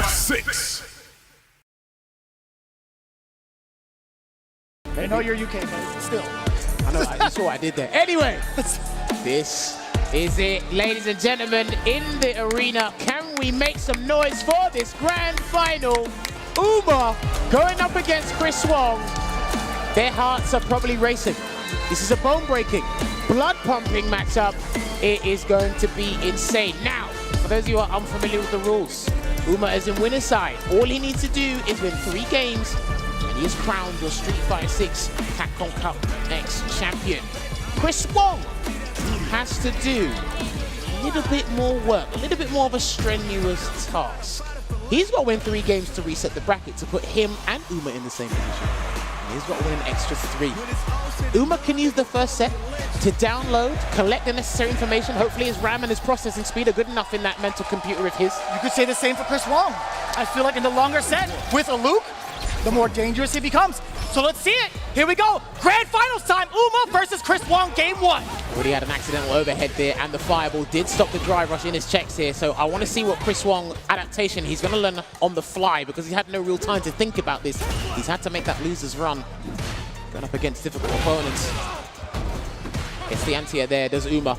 Sf6. They know you're UK, but still. I know, you saw what I did there. Anyway, this is it, ladies and gentlemen, in the arena. Can we make some noise for this grand final? Uma going up against Chris Wong. Their hearts are probably racing. This is a bone-breaking, blood-pumping matchup. It is going to be insane. Now, for those of you who are unfamiliar with the rules, Uma is in winner's side. All he needs to do is win 3 games, and he is crowned your Street Fighter 6 Capcom Cup X champion. Chris Wong has to do a little bit more work, a little bit more of a strenuous task. He's got to win 3 games to reset the bracket to put him and Uma in the same position. And he's got to win an extra 3. Uma can use the first set to download, collect the necessary information. Hopefully his RAM and his processing speed are good enough in that mental computer of his. You could say the same for Chris Wong. I feel like in the longer set, with a Luke, the more dangerous he becomes. So let's see it. Here we go. Grand finals time. Uma versus Chris Wong, game 1. Already had an accidental overhead there, and the fireball did stop the drive rush in his checks here. So I want to see what Chris Wong adaptation he's going to learn on the fly, because he had no real time to think about this. He's had to make that loser's run. Going up against difficult opponents. Gets the anti-air there, does Uma.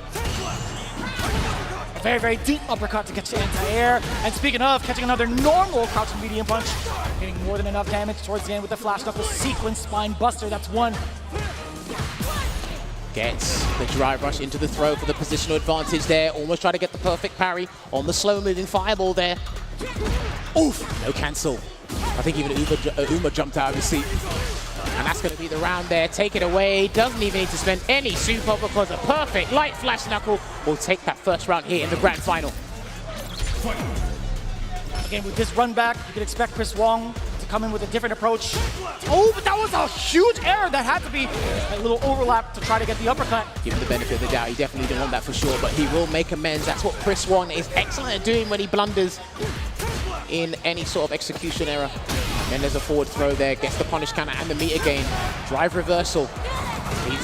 A very, very deep uppercut to catch the anti-air. And speaking of catching another normal crouching medium punch, getting more than enough damage towards the end with the flash knuckle sequence spine buster. That's 1. Gets the drive rush into the throw for the positional advantage there. Almost try to get the perfect parry on the slow-moving fireball there. Oof, no cancel. I think even Uma jumped out of his seat. And that's going to be the round there. Take it away. Doesn't even need to spend any super because a perfect light flash knuckle will take that first round here in the grand final. Again, with this run back, you can expect Chris Wong to come in with a different approach. Oh, but that was a huge error. That had to be a little overlap to try to get the uppercut. Give him the benefit of the doubt. He definitely didn't want that for sure, but he will make amends. That's what Chris Wong is excellent at doing when he blunders in any sort of execution error. And there's a forward throw there, gets the punish counter and the meter gain. Drive reversal.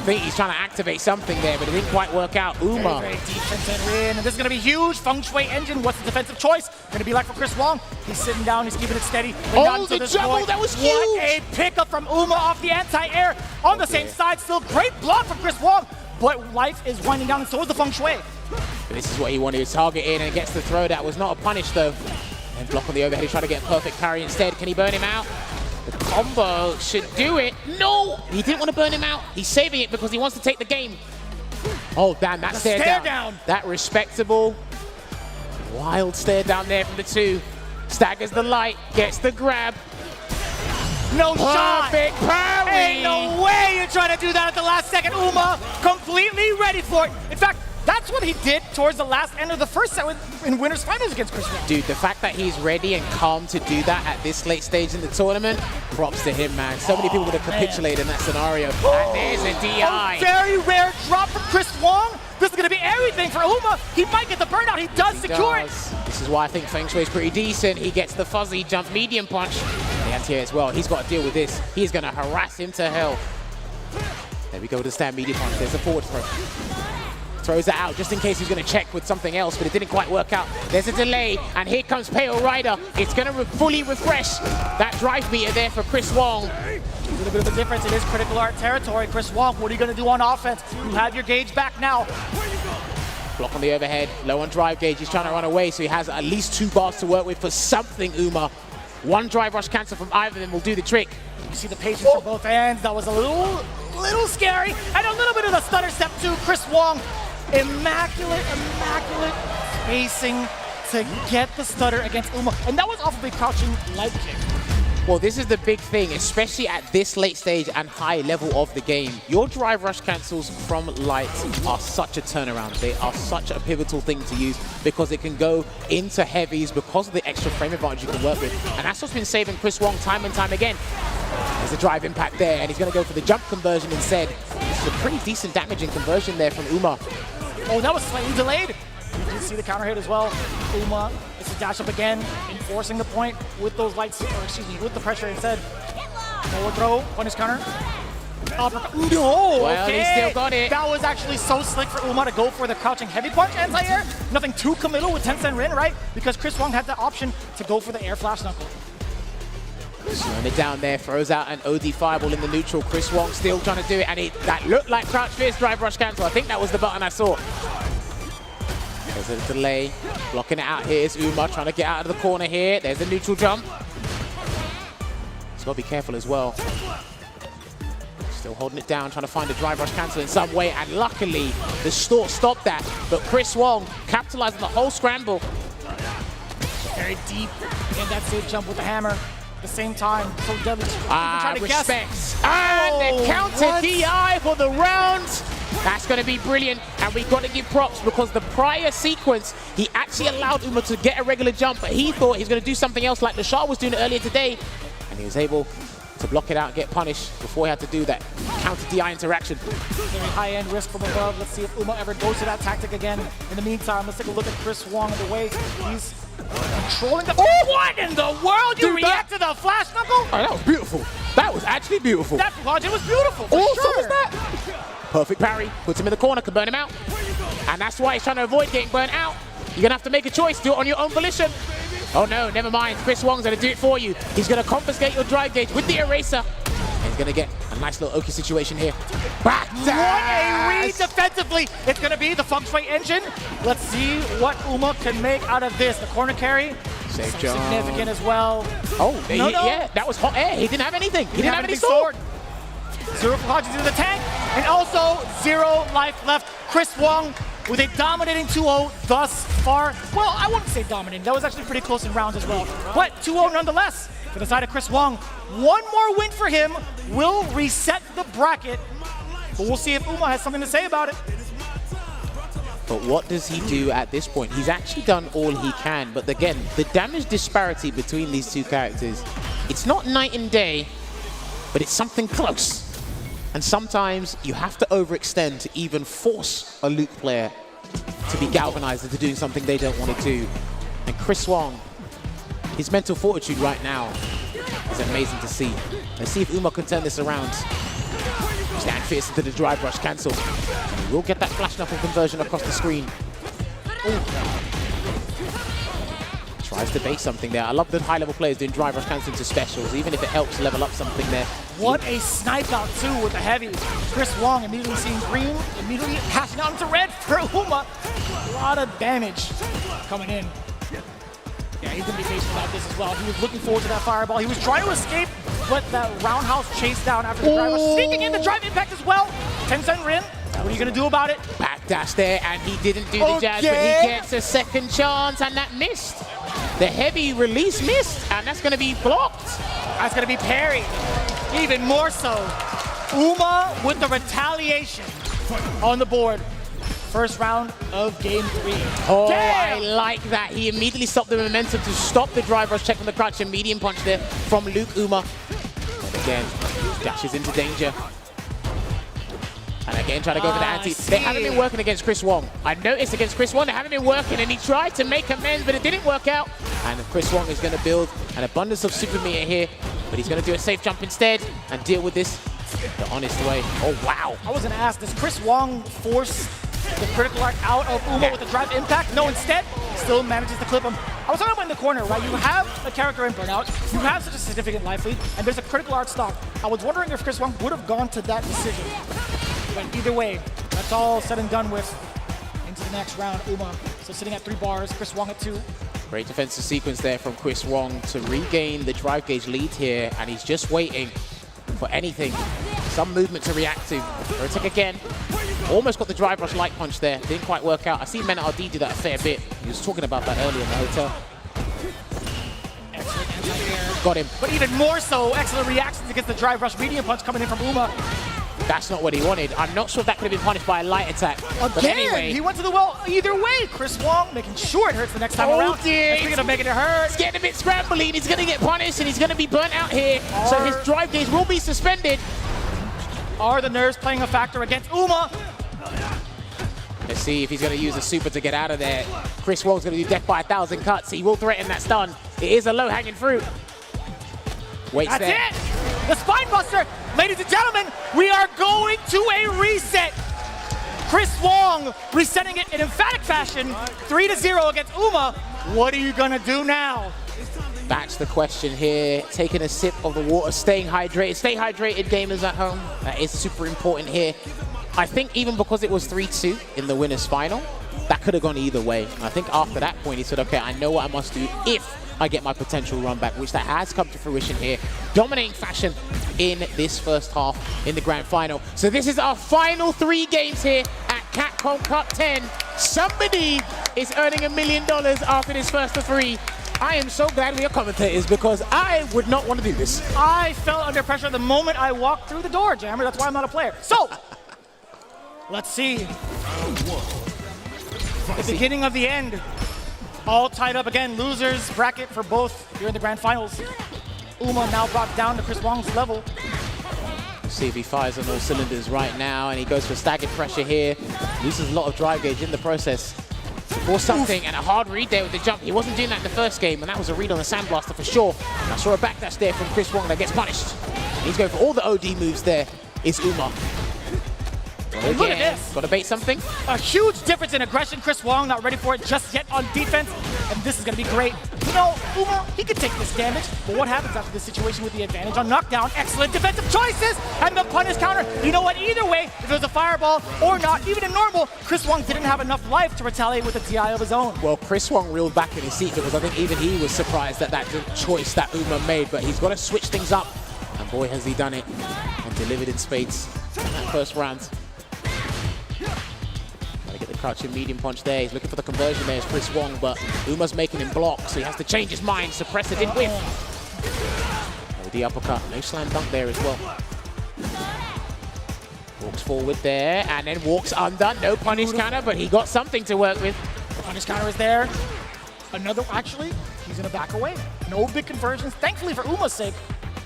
He's trying to activate something there, but it didn't quite work out. Uma. Very, very deep center in, and this is going to be huge. Feng Shui engine, what's the defensive choice going to be like for Chris Wong? He's sitting down, he's keeping it steady. Oh, the jumble, that was huge! What a pickup from Uma off the anti-air. On the same side, still great block from Chris Wong, but life is winding down, and so is the Feng Shui. This is what he wanted to target in, and gets the throw. That was not a punish, though. And block on the overhead, he's trying to get a perfect parry instead. Can he burn him out? The combo should do it. No! He didn't want to burn him out. He's saving it because he wants to take the game. Oh, damn, that stare down. That respectable, wild stare down there from the 2. Staggers the light, gets the grab. No shot! Perfect parry! Ain't no way you're trying to do that at the last second. Uma completely ready for it. In fact, that's what he did towards the last end of the first set in winners finals against Chris Wong. Dude, the fact that he's ready and calm to do that at this late stage in the tournament, props to him, man. So many people would have capitulated in that scenario. And there's a DI. A very rare drop from Chris Wong. This is going to be everything for Uma. He might get the burnout. He does secure it. This is why I think Feng Shui is pretty decent. He gets the fuzzy jump medium punch. The anti-air as well. He's got to deal with this. He's going to harass him to hell. There we go with the stand medium punch. There's a forward throw. Throws it out just in case he's going to check with something else, but it didn't quite work out. There's a delay, and here comes Pale Rider. It's going to fully refresh that drive meter there for Chris Wong. A little bit of a difference. It is critical art territory. Chris Wong, what are you going to do on offense? You have your gauge back now. Block on the overhead, low on drive gauge. He's trying to run away, so he has at least 2 bars to work with for something, Uma. 1 drive rush cancel from either of them will do the trick. You see the patience from both ends. That was a little scary. And a little bit of the stutter step too. Chris Wong, immaculate spacing to get the stutter against Uma. And that was off of a crouching light kick. Well, this is the big thing, especially at this late stage and high level of the game. Your drive rush cancels from light are such a turnaround. They are such a pivotal thing to use because it can go into heavies because of the extra frame advantage you can work with. And that's what's been saving Chris Wong time and time again. There's a drive impact there, and he's going to go for the jump conversion instead. This is a pretty decent damaging conversion there from Uma. Oh, that was slightly delayed. You did see the counter hit as well. Uma, it's a dash up again, enforcing the point with those lights, or excuse me, with the pressure instead. Forward throw, punish counter. uppercut. No, Well, okay. he still got it. That was actually so slick for Uma to go for the crouching heavy punch anti-air. Nothing too committal with Tencent Rin, right? Because Chris Wong had the option to go for the air flash knuckle. Slowing it down there, throws out an OD fireball in the neutral. Chris Wong still trying to do it, and that looked like crouch fierce drive rush cancel. I think that was the button I saw. There's a delay, blocking it out here is Uma, trying to get out of the corner here. There's a neutral jump. He's got to be careful as well. Still holding it down, trying to find a drive rush cancel in some way, and luckily the Stork stopped that. But Chris Wong capitalized on the whole scramble. Very deep in that safe jump with the hammer. At the same time, so deadly. Respects. And the counter DI for the round. That's going to be brilliant, and we've got to give props because the prior sequence, he actually allowed Uma to get a regular jump, but he thought he was going to do something else like the Shah was doing earlier today, and he was able to block it out and get punished before he had to do that counter DI interaction. Very high-end risk from above. Let's see if Uma ever goes to that tactic again. In the meantime, let's take a look at Chris Wong and the way he's controlling the... Oh, what in the world? You react to the flash knuckle? Oh, that was beautiful. That was actually beautiful. That project was beautiful, for also sure. Was that? Perfect parry, puts him in the corner, can burn him out. And that's why he's trying to avoid getting burnt out. You're gonna have to make a choice, do it on your own volition. Oh no, never mind, Chris Wong's gonna do it for you. He's gonna confiscate your drive gauge with the eraser. And he's gonna get a nice little Oki situation here. Back dash! What a read defensively. It's gonna be the feng shui engine. Let's see what Uma can make out of this. The corner carry, safe jump. Significant as well. Oh, yeah, that was hot air. He didn't have anything. He didn't have any sword. Zero Fukaji into the tank, and also 0 life left. Chris Wong with a dominating 2-0 thus far. Well, I wouldn't say dominating. That was actually pretty close in rounds as well. But 2-0 nonetheless for the side of Chris Wong. One more win for him will reset the bracket, but we'll see if Uma has something to say about it. But what does he do at this point? He's actually done all he can, but again, the damage disparity between these two characters, it's not night and day, but it's something close. And sometimes you have to overextend to even force a Luke player to be galvanized into doing something they don't want to do. And Chris Wong, his mental fortitude right now is amazing to see. Let's see if Uma can turn this around. Stand fierce into the drive rush cancel. And we'll get that flash knuckle conversion across the screen. Ooh. Tries to bait something there. I love the high-level players doing drive rush cancel into specials, even if it helps level up something there. What a snipe out too with the heavy. Chris Wong immediately seeing green, immediately passing out into red for Uma. A lot of damage coming in. Yeah, he's gonna be facing that this as well. He was looking forward to that fireball. He was trying to escape, but that roundhouse chase down after the drive rush. Sneaking in the drive impact as well. Tencent Rin, what are you gonna do about it? Backdash there, and he didn't do the jazz, but he gets a second chance, and that missed. The heavy release missed, and that's gonna be blocked. That's gonna be parried. Even more so. Uma with the retaliation on the board. First round of game 3. Oh, damn! I like that. He immediately stopped the momentum to stop the drive rush check from the crouch and medium punch there from Luke Uma. But again, dashes into danger. And again, trying to go for the anti. They haven't been working against Chris Wong. I noticed against Chris Wong, they haven't been working, and he tried to make amends, but it didn't work out. And Chris Wong is going to build an abundance of super meter here, but he's going to do a safe jump instead and deal with this the honest way. Oh, wow. I was going to ask, does Chris Wong force the critical arc out of Uma with the drive impact? No, instead, still manages to clip him. I was talking about in the corner, right? You have a character in Burnout, you have such a significant life lead, and there's a critical arc stock. I was wondering if Chris Wong would have gone to that decision. But either way, that's all said and done with. Into the next round, Uma still sitting at 3 bars, Chris Wong at 2. Great defensive sequence there from Chris Wong to regain the drive gauge lead here, and he's just waiting for anything, some movement to react to. Rotic again, almost got the drive rush light punch there, didn't quite work out. I see Men RD do that a fair bit. He was talking about that earlier in the hotel. Excellent anti-air. Got him. But even more so, excellent reactions against the drive rush medium punch coming in from Uma. That's not what he wanted. I'm not sure if that could have been punished by a light attack. But anyway, he went to the well either way. Chris Wong making sure it hurts the next time around. Speaking of making it hurt. It's getting a bit scrambly, and he's going to get punished, and he's going to be burnt out here. So his drive gauge will be suspended. Are the nerves playing a factor against Uma? Let's see if he's going to use a super to get out of there. Chris Wong's going to do death by 1,000 cuts. He will threaten that stun. It is a low-hanging fruit. Waits That's there. it! The spine buster! Ladies and gentlemen, we are going to a reset. Chris Wong resetting it in emphatic fashion, 3-0 against Uma. What are you gonna do now? That's the question here. Taking a sip of the water, staying hydrated. Stay hydrated, gamers at home. That is super important here. I think even because it was 3-2 in the winners final, that could have gone either way. And I think after that point, he said, okay, I know what I must do if I get my potential run back, which that has come to fruition here. Dominating fashion in this first half in the grand final. So this is our final 3 games here at Capcom Cup 10. Somebody is earning $1 million after this first of 3. I am so glad we are commentators because I would not want to do this. I felt under pressure the moment I walked through the door, Jammer. That's why I'm not a player. So, let's see. The beginning of the end. All tied up again. Losers bracket for both here in the grand finals. Uma now brought down to Chris Wong's level. See if he fires on all cylinders right now, and he goes for staggered pressure here. Loses a lot of drive gauge in the process. Or something, and a hard read there with the jump. He wasn't doing that in the first game, and that was a read on the Sandblaster for sure. And I saw a backdash there from Chris Wong that gets punished. He's going for all the OD moves there. It's Uma. Again, look at this. Got to bait something. A huge difference in aggression. Chris Wong not ready for it just yet on defense, and this is going to be great. You know, Uma, he could take this damage, but what happens after this situation with the advantage on knockdown? Excellent defensive choices, and the punish counter. You know what? Either way, if it was a fireball or not, even in normal, Chris Wong didn't have enough life to retaliate with a TI of his own. Well, Chris Wong reeled back in his seat because I think even he was surprised at that choice that Uma made, but he's got to switch things up, and boy, has he done it, and delivered in spades in that first round. Get the crouching medium punch there. He's looking for the conversion there as Chris Wong, but Uma's making him block, so he has to change his mind. Suppressor didn't whiff. Oh, the uppercut. No slam dunk there as well. Walks forward there, and then walks undone. No punish counter, but he got something to work with. The punish counter is there. Another, actually, he's going to back away. No big conversions. Thankfully for Uma's sake,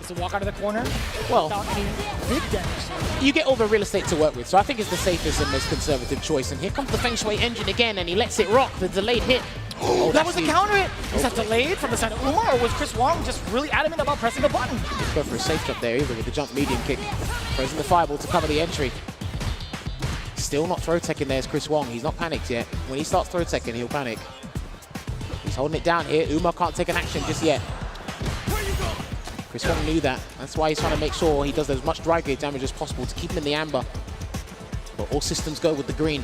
to walk out of the corner without any big damage. You get all the real estate to work with, so I think it's the safest and most conservative choice. And here comes the Feng Shui engine again, and he lets it rock, the delayed hit. Oh, that was a counter hit. Was that delayed from the side of Uma, or was Chris Wong just really adamant about pressing the button? Let's go for a safe jump there, either with the jump medium kick. Throws in the fireball to cover the entry. Still not throw teching there as Chris Wong. He's not panicked yet. When he starts throw teching, he'll panic. He's holding it down here. Uma can't take an action just yet. Chris Wong knew that. That's why he's trying to make sure he does as much drive gauge damage as possible to keep him in the amber. But all systems go with the green.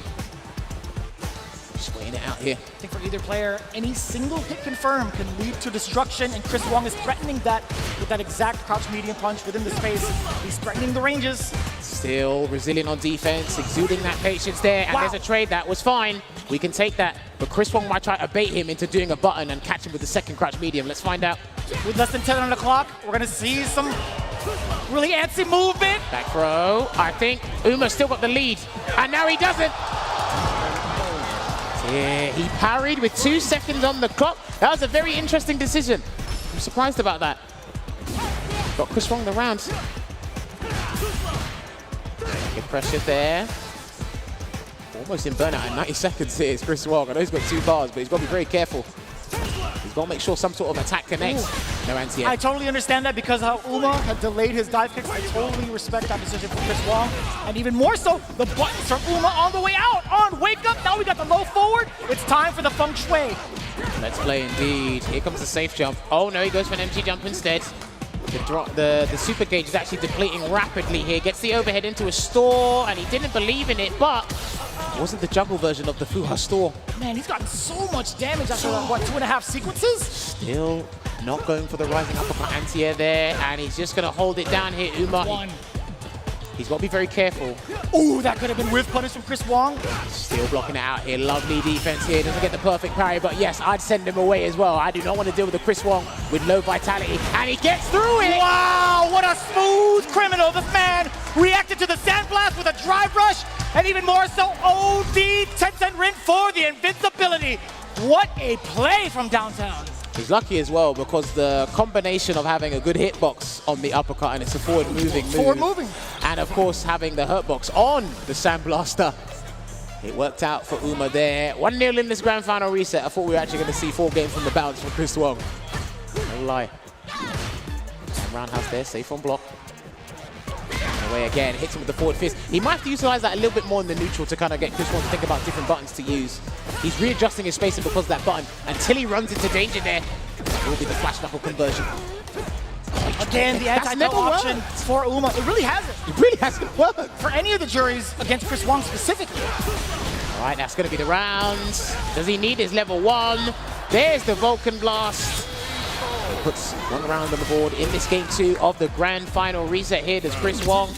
Just weighing it out here. I think for either player, any single hit confirm can lead to destruction, and Chris Wong is threatening that with that exact crouch medium punch within the space. He's threatening the ranges. Still resilient on defense, exuding that patience there, and there's a trade that was fine. We can take that, but Chris Wong might try to bait him into doing a button and catch him with the second crouch medium. Let's find out. With less than 10 on the clock, we're gonna see some really antsy movement. Back throw. I think Uma's still got the lead, and now he doesn't. Yeah, he parried with 2 seconds on the clock. That was a very interesting decision. I'm surprised about that. Got Chris Wong the round. Good pressure there. Almost in burnout in 90 seconds here is Chris Wong. I know he's got 2 bars, but he's got to be very careful. He's got to make sure some sort of attack connects. Ooh. No anti-air. I totally understand that because how Uma had delayed his dive kicks. I totally respect that decision from Chris Wong. And even more so, the buttons from Uma on the way out. On wake up, now we got the low forward. It's time for the Feng Shui. Let's play indeed. Here comes the safe jump. Oh no, he goes for an empty jump instead. The super gauge is actually depleting rapidly here. Gets the overhead into a store, and he didn't believe in it, but it wasn't the juggle version of the Fuha store. Man, he's gotten so much damage after, what, 2.5 sequences? Still not going for the rising uppercut anti-air there, and he's just going to hold it down here. Uma, he's got to be very careful. Ooh, that could have been whiff punish from Chris Wong. Still blocking it out here. Lovely defense here. Doesn't get the perfect parry, but yes, I'd send him away as well. I do not want to deal with the Chris Wong with low vitality, and he gets through it. Wow, what a smooth criminal. This man reacted to the Sandblast with a drive rush, and even more so, OD Tencent Rin for the invincibility. What a play from downtown. He's lucky as well because the combination of having a good hitbox on the uppercut, and it's a forward-moving move. And of course, having the hurtbox on the Sandblaster. It worked out for Uma there. 1-0 in this grand final reset. I thought we were actually going to see 4 games from the bounce from Chris Wong. No lie. Roundhouse there, safe on block. Away again, hits him with the forward fist. He might have to utilize that a little bit more in the neutral to kind of get Chris Wong to think about different buttons to use. He's readjusting his spacing because of that button until he runs into danger there. It will be the flash knuckle conversion. Again, the anti-throw option for Uma. It really hasn't. It really hasn't worked. For any of the Juris against Chris Wong specifically. All right, that's going to be the rounds. Does he need his level 1? There's the Vulcan Blast. He puts 1 round on the board in this game 2 of the grand final reset here. Does Chris Wong.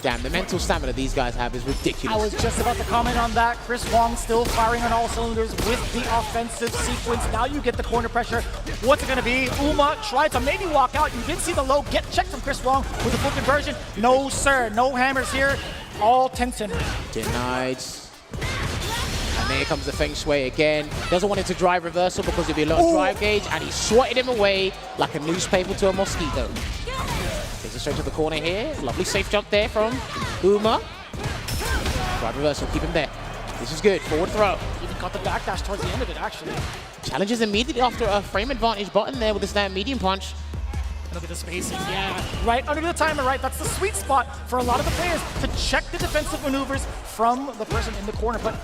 Damn, the mental stamina these guys have is ridiculous. I was just about to comment on that. Chris Wong still firing on all cylinders with the offensive sequence. Now you get the corner pressure. What's it going to be? Uma tried to maybe walk out. You did see the low get checked from Chris Wong with the full conversion. No, sir. No hammers here. All Tencent. Denied. And there comes the Feng Shui again. Doesn't want it to drive reversal because it'll be a lot of drive gauge. And he swatted him away like a newspaper to a mosquito. Takes it straight to the corner here. Lovely safe jump there from Uma. Drive reversal, keep him there. This is good. Forward throw. Even caught the backdash towards the end of it, actually. Challenges immediately after a frame advantage button there with the stand medium punch. Look at the spacing, yeah. Right under the timer, right? That's the sweet spot for a lot of the players to check the defensive maneuvers from the person in the corner. But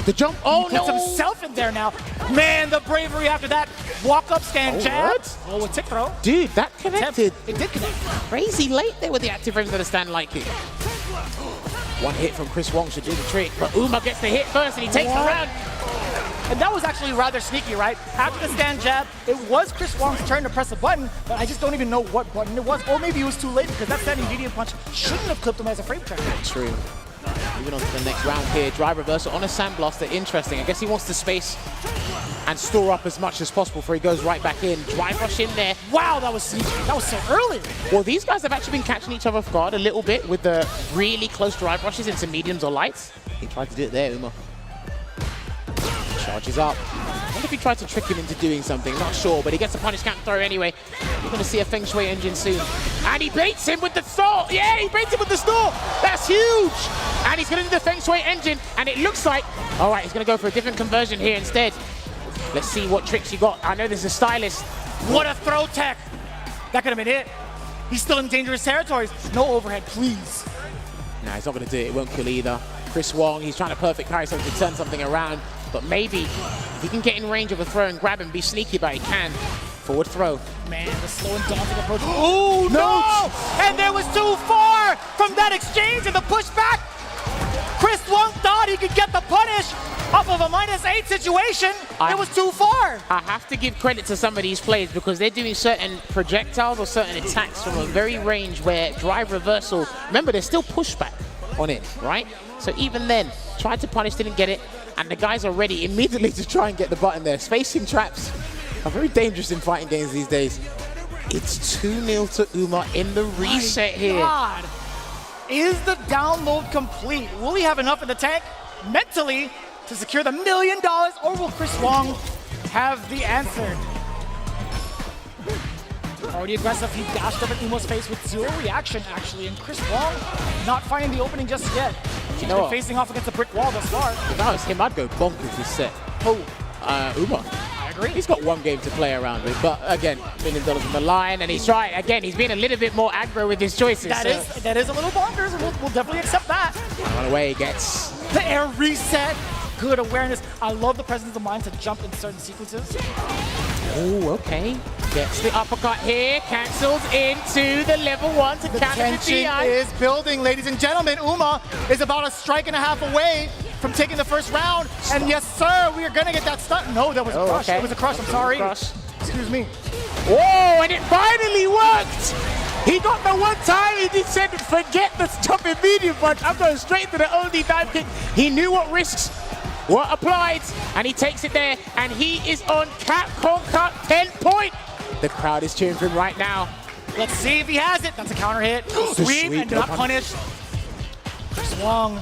the jump, oh he puts himself in there now. Man, the bravery after that. Walk up, stand, jab. What? Oh, a tick throw. Dude, that connected. It did connect. Crazy late there with the active frames of the stand like it. One hit from Chris Wong should do the trick, but Uma gets the hit first and he takes the round. And that was actually rather sneaky, right? After the stand jab, it was Chris Wong's turn to press a button, but I just don't even know what button it was. Or maybe it was too late because that standing medium punch shouldn't have clipped him as a frame checker. True. Moving on to the next round here. Drive reversal on a sandblaster. Interesting. I guess he wants to space and store up as much as possible before he goes right back in. Drive rush in there. Wow, that was sneaky. That was so early. Well, these guys have actually been catching each other off guard a little bit with the really close drive rushes into mediums or lights. He tried to do it there, Uma. Charges up. I wonder if he tried to trick him into doing something. Not sure, but he gets a punish counter throw anyway. We're going to see a Feng Shui engine soon. And he baits him with the store. Yeah, he baits him with the store. That's huge. And he's going to do the Feng Shui engine. And it looks like, all right, he's going to go for a different conversion here instead. Let's see what tricks he got. I know there's a stylist. What a throw tech. That could have been it. He's still in dangerous territories. No overhead, please. No, he's not going to do it. It won't kill either. Chris Wong, he's trying to perfect carry something to turn something around. But maybe if he can get in range of a throw and grab him, be sneaky, but he can. Forward throw. Man, the slow and daunting approach. Oh, no! And there was too far from that exchange and the pushback. Chris Wong thought he could get the punish off of a -8 situation. It was too far. I have to give credit to some of these players because they're doing certain projectiles or certain attacks from a very range where drive reversal, remember, there's still pushback on it, right? So even then, tried to punish, didn't get it. And the guys are ready immediately to try and get the button there. Spacing traps are very dangerous in fighting games these days. It's 2-0 to Uma in the reset here. God. Is the download complete? Will he have enough in the tank mentally to secure the $1 million, or will Chris Wong have the answer? Already aggressive, he dashed up at Uma's face with 0 reaction, actually, and Chris Wong not finding the opening just yet. He's been facing off against a brick wall thus far. If that was him, I'd go bonkers this set. Who? Uma. I agree. He's got 1 game to play around with, but again, $1 million on the line, and he's trying, again, he's being a little bit more aggro with his choices. That is a little bonkers, we'll definitely accept that. Run away, he gets the air reset. Good awareness. I love the presence of mind to jump in certain sequences. Oh, okay. Gets the uppercut here, cancels into the level 1 to counter the DI. Tension is building, ladies and gentlemen. Uma is about a strike and a half away from taking the first round. And yes, sir, we are going to get that stun. No, that was a crush. Okay. It was a crush, I'm sorry. Excuse me. Whoa, and it finally worked! He got the one time he did said, forget the jumping medium punch. I'm going straight to the only dive kick. He knew what risks were applied, and he takes it there, and he is on Capcom Cup 10-point. The crowd is cheering for him right now. Let's see if he has it. That's a counter hit. Sweep and not punish. Chris Wong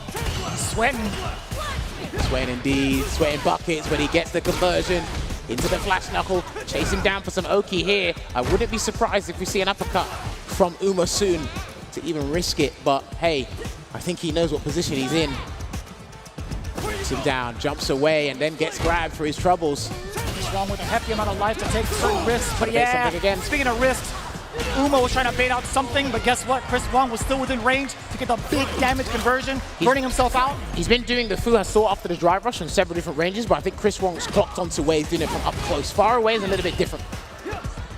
sweating. Sweating indeed, sweating buckets when he gets the conversion into the flash knuckle. Chase him down for some Oki here. I wouldn't be surprised if we see an uppercut from Uma soon to even risk it, but hey, I think he knows what position he's in. Him down, jumps away, and then gets grabbed for his troubles. Wrong with a hefty amount of life to take certain risks, but yeah, again. Speaking of risks, Uma was trying to bait out something, but guess what? Chris Wong was still within range to get the big damage conversion, burning himself out. He's been doing the Fu Saw after the drive rush on several different ranges, but I think Chris Wong's clocked onto where he's doing it from up close. Far away is a little bit different.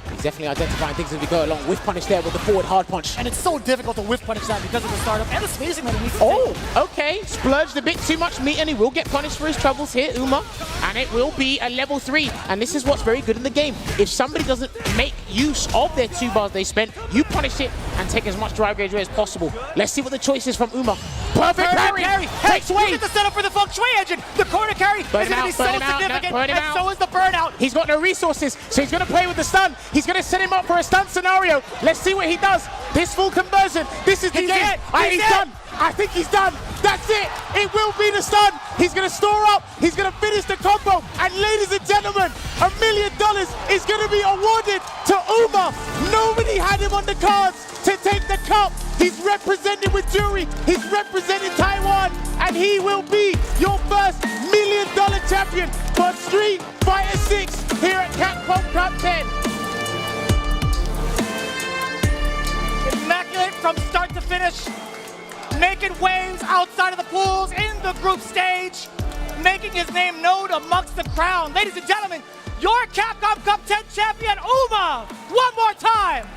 He's definitely identifying things as we go along. Whiff punish there with the forward hard punch. And it's so difficult to whiff punish that because of the startup and the spacing that he needs to take. Okay. Splurged a bit too much meat and he will get punished for his troubles here, Uma. And it will be a level 3. And this is what's very good in the game. If somebody doesn't make use of their 2 bars they spent, you punish it and take as much drive gauge away as possible. Let's see what the choice is from Uma. Perfect carry! Takes away! Look at the setup for the feng shui engine! The corner carry is going to be so significant, and so is the burnout! He's got no resources, so he's going to play with the stun. He's going to set him up for a stun scenario. Let's see what he does. This full conversion, this is the game. He's done. I think he's done. That's it. It will be the stun. He's going to store up. He's going to finish the combo. And ladies and gentlemen, $1 million is going to be awarded to Uma. Nobody had him on the cards to take the cup. He's represented with Juri. He's represented Taiwan. And he will be your first $1 million champion for Street Fighter 6 here at Capcom Cup 10. Immaculate from start to finish. Making waves outside of the pools in the group stage. Making his name known amongst the crowd. Ladies and gentlemen, your Capcom Cup 10 champion, Uma. One more time.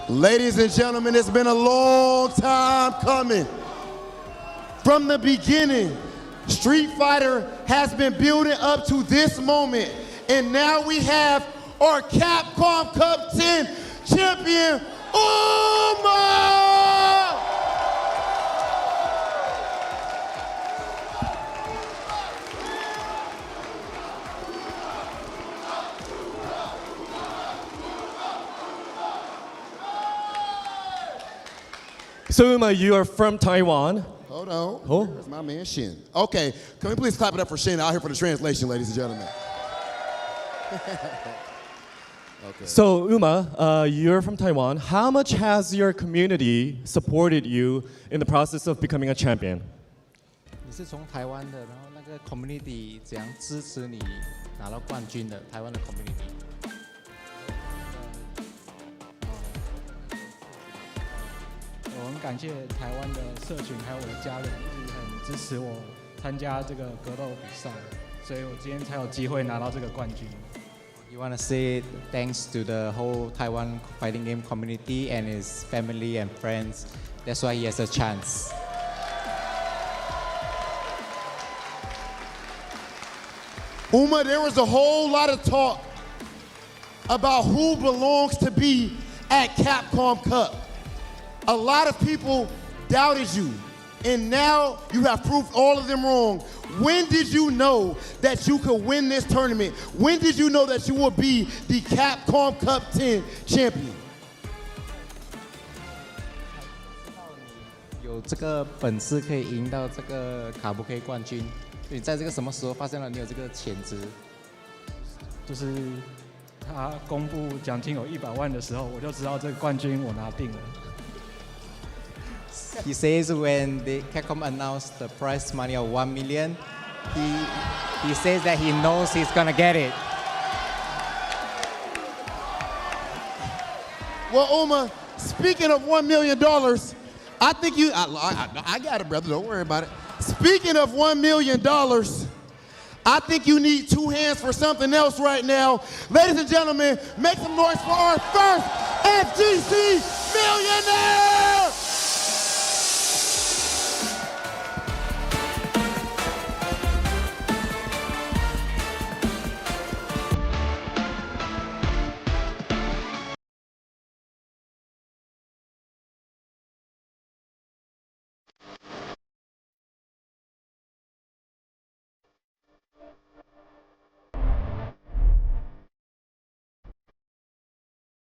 Ladies and gentlemen, it's been a long time coming. From the beginning, Street Fighter has been building up to this moment. And now we have our Capcom Cup 10 champion, Uma! So Uma, you are from Taiwan. Hold on. Oh. Here's my man Shin. Okay, can we please clap it up for Shin out here for the translation, ladies and gentlemen? Okay. So Uma, you're from Taiwan. How much has your community supported you in the process of becoming a champion? 你是从台湾的，然后那个 community 怎样支持你拿到冠军的？台湾的 community。我很感谢台湾的社群还有我的家人，一直很支持我参加这个格斗比赛，所以我今天才有机会拿到这个冠军。You want to say thanks to the whole Taiwan fighting game community and his family and friends. That's why he has a chance. Uma, there was a whole lot of talk about who belongs to be at Capcom Cup. A lot of people doubted you, and now you have proved all of them wrong. When did you know that you could win this tournament? When did you know that you will be the Capcom Cup 10 champion? 有这个本事可以赢到这个卡布 K 冠军，你在这个什么时候发现了你有这个潜质？就是他公布奖金有100万的时候，我就知道这个冠军我拿定了。He says when the Capcom announced the prize money of $1 million, he says that he knows he's gonna get it. Well, Uma, speaking of $1 million, I think you, I got it, brother, don't worry about it. Speaking of $1 million, I think you need 2 hands for something else right now. Ladies and gentlemen, make some noise for our first FGC millionaire!